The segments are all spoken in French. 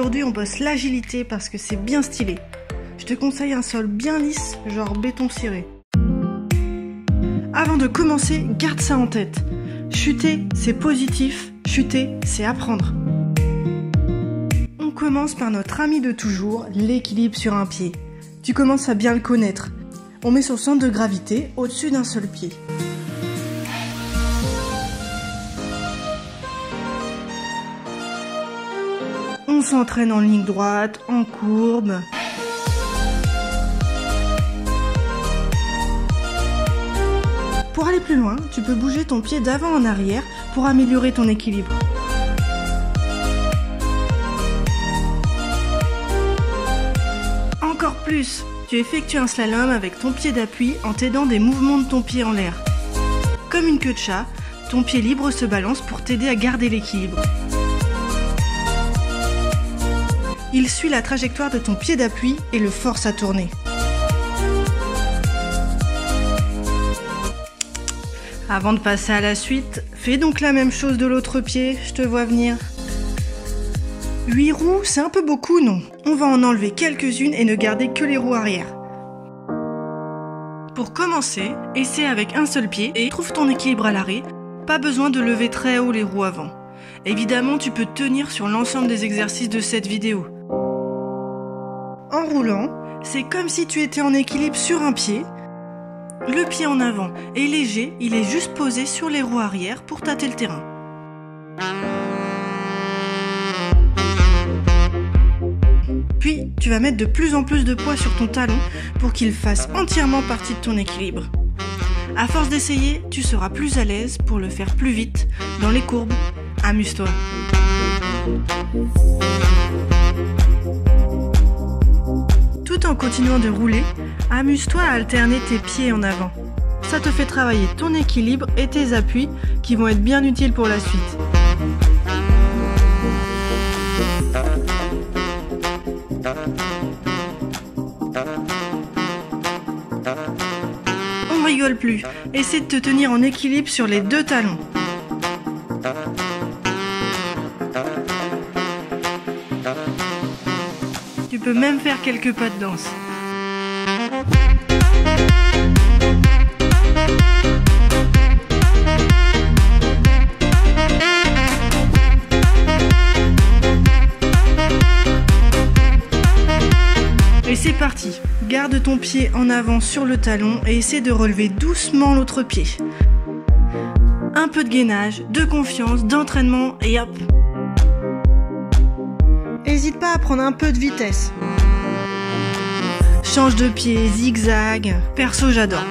Aujourd'hui, on bosse l'agilité parce que c'est bien stylé. Je te conseille un sol bien lisse, genre béton ciré. Avant de commencer, garde ça en tête. Chuter, c'est positif. Chuter, c'est apprendre. On commence par notre ami de toujours, l'équilibre sur un pied. Tu commences à bien le connaître. On met son centre de gravité au-dessus d'un seul pied. On s'entraîne en ligne droite, en courbe. Pour aller plus loin, tu peux bouger ton pied d'avant en arrière pour améliorer ton équilibre. Encore plus, tu effectues un slalom avec ton pied d'appui en t'aidant des mouvements de ton pied en l'air. Comme une queue de chat, ton pied libre se balance pour t'aider à garder l'équilibre. Il suit la trajectoire de ton pied d'appui et le force à tourner. Avant de passer à la suite, fais donc la même chose de l'autre pied, je te vois venir. 8 roues, c'est un peu beaucoup, non? On va en enlever quelques-unes et ne garder que les roues arrière. Pour commencer, essaie avec un seul pied et trouve ton équilibre à l'arrêt. Pas besoin de lever très haut les roues avant. Évidemment, tu peux tenir sur l'ensemble des exercices de cette vidéo. En roulant, c'est comme si tu étais en équilibre sur un pied. Le pied en avant est léger, il est juste posé sur les roues arrière pour tâter le terrain. Puis, tu vas mettre de plus en plus de poids sur ton talon pour qu'il fasse entièrement partie de ton équilibre. À force d'essayer, tu seras plus à l'aise pour le faire plus vite dans les courbes. Amuse-toi. Tout en continuant de rouler, amuse-toi à alterner tes pieds en avant. Ça te fait travailler ton équilibre et tes appuis qui vont être bien utiles pour la suite. On rigole plus. Essaie de te tenir en équilibre sur les deux talons. Tu peux même faire quelques pas de danse. Et c'est parti. Garde ton pied en avant sur le talon et essaie de relever doucement l'autre pied. Un peu de gainage, de confiance, d'entraînement et hop. N'hésite pas à prendre un peu de vitesse. Change de pied, zigzag. Perso, j'adore.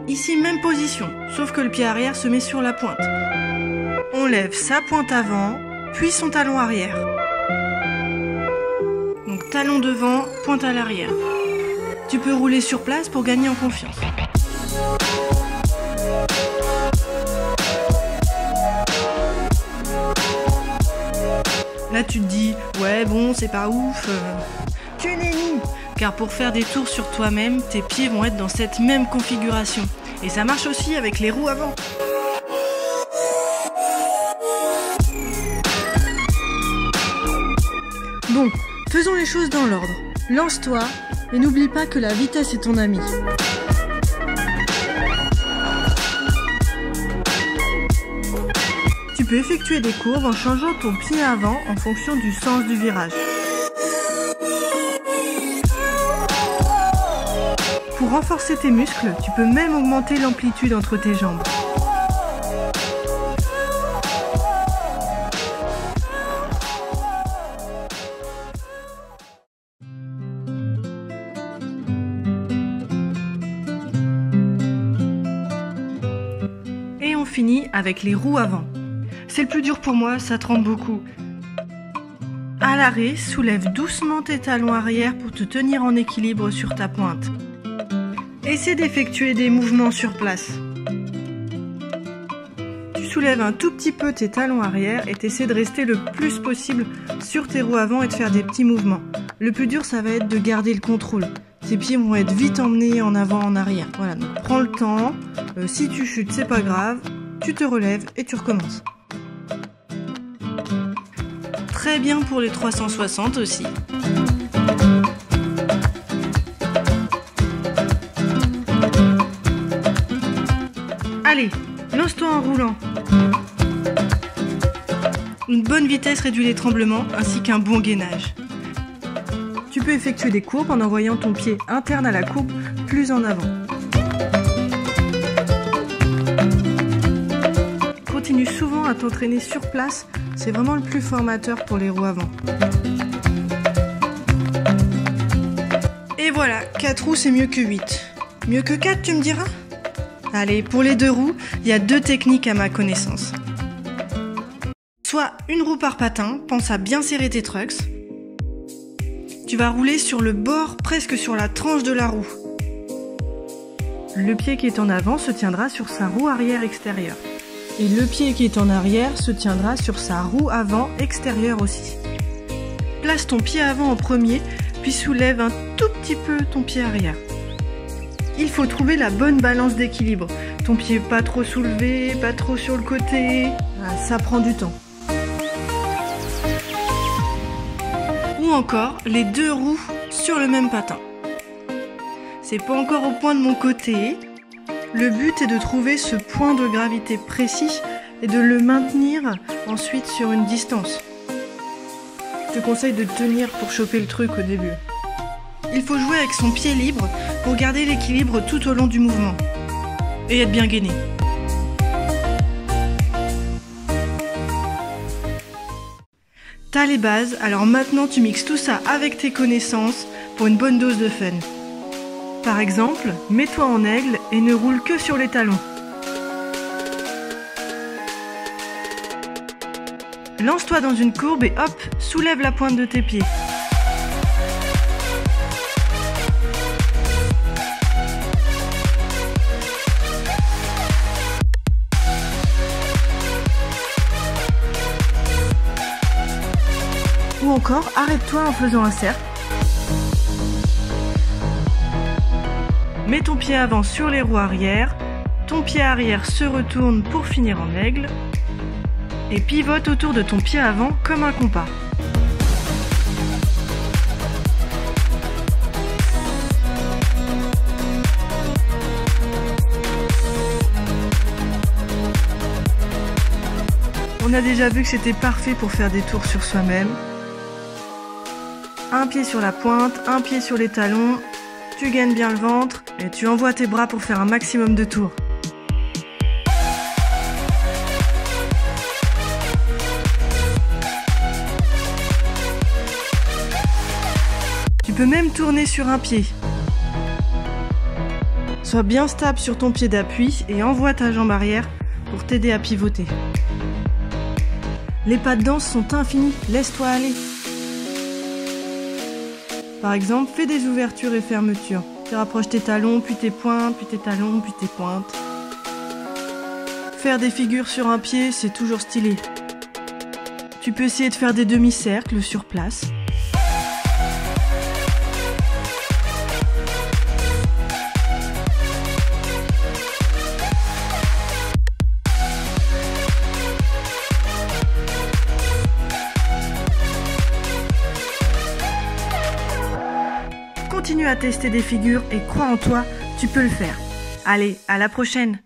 Ici, même position, sauf que le pied arrière se met sur la pointe. On lève sa pointe avant, puis son talon arrière. Donc talon devant, pointe à l'arrière. Tu peux rouler sur place pour gagner en confiance. Là tu te dis, ouais bon c'est pas ouf. Tu nenni. Car pour faire des tours sur toi-même, tes pieds vont être dans cette même configuration. Et ça marche aussi avec les roues avant. Bon, faisons les choses dans l'ordre. Lance-toi et n'oublie pas que la vitesse est ton ami. Tu peux effectuer des courbes en changeant ton pied avant en fonction du sens du virage. Pour renforcer tes muscles, tu peux même augmenter l'amplitude entre tes jambes. Et on finit avec les roues avant. C'est le plus dur pour moi, ça tremble beaucoup. À l'arrêt, soulève doucement tes talons arrière pour te tenir en équilibre sur ta pointe. Essaie d'effectuer des mouvements sur place. Tu soulèves un tout petit peu tes talons arrière et tu essaies de rester le plus possible sur tes roues avant et de faire des petits mouvements. Le plus dur, ça va être de garder le contrôle. Tes pieds vont être vite emmenés en avant, en arrière. Voilà, donc prends le temps. Si tu chutes, c'est pas grave. Tu te relèves et tu recommences. Très bien pour les 360 aussi. Allez, lance-toi en roulant. Une bonne vitesse réduit les tremblements ainsi qu'un bon gainage. Tu peux effectuer des courbes en envoyant ton pied interne à la courbe plus en avant. Continue souvent à t'entraîner sur place, c'est vraiment le plus formateur pour les roues avant. Et voilà, 4 roues c'est mieux que 8. Mieux que 4 tu me diras ? Allez, pour les 2 roues, il y a 2 techniques à ma connaissance. Soit une roue par patin, pense à bien serrer tes trucks. Tu vas rouler sur le bord, presque sur la tranche de la roue. Le pied qui est en avant se tiendra sur sa roue arrière extérieure. Et le pied qui est en arrière se tiendra sur sa roue avant extérieure aussi. Place ton pied avant en premier, puis soulève un tout petit peu ton pied arrière. Il faut trouver la bonne balance d'équilibre. Ton pied pas trop soulevé, pas trop sur le côté. Ça prend du temps. Ou encore les 2 roues sur le même patin. C'est pas encore au point de mon côté. Le but est de trouver ce point de gravité précis et de le maintenir ensuite sur une distance. Je te conseille de tenir pour choper le truc au début. Il faut jouer avec son pied libre pour garder l'équilibre tout au long du mouvement et être bien gainé. T'as les bases, alors maintenant tu mixes tout ça avec tes connaissances pour une bonne dose de fun. Par exemple, mets-toi en aigle et ne roule que sur les talons. Lance-toi dans une courbe et hop, soulève la pointe de tes pieds. Ou encore, arrête-toi en faisant un cercle. Mets ton pied avant sur les roues arrière, ton pied arrière se retourne pour finir en aigle et pivote autour de ton pied avant comme un compas. On a déjà vu que c'était parfait pour faire des tours sur soi-même. Un pied sur la pointe, un pied sur les talons, tu gaines bien le ventre et tu envoies tes bras pour faire un maximum de tours. Tu peux même tourner sur un pied. Sois bien stable sur ton pied d'appui et envoie ta jambe arrière pour t'aider à pivoter. Les pas de danse sont infinis, laisse-toi aller. Par exemple, fais des ouvertures et fermetures. Tu rapproches tes talons, puis tes pointes, puis tes talons, puis tes pointes. Faire des figures sur un pied, c'est toujours stylé. Tu peux essayer de faire des demi-cercles sur place. Continue à tester des figures et crois en toi, tu peux le faire. Allez, à la prochaine!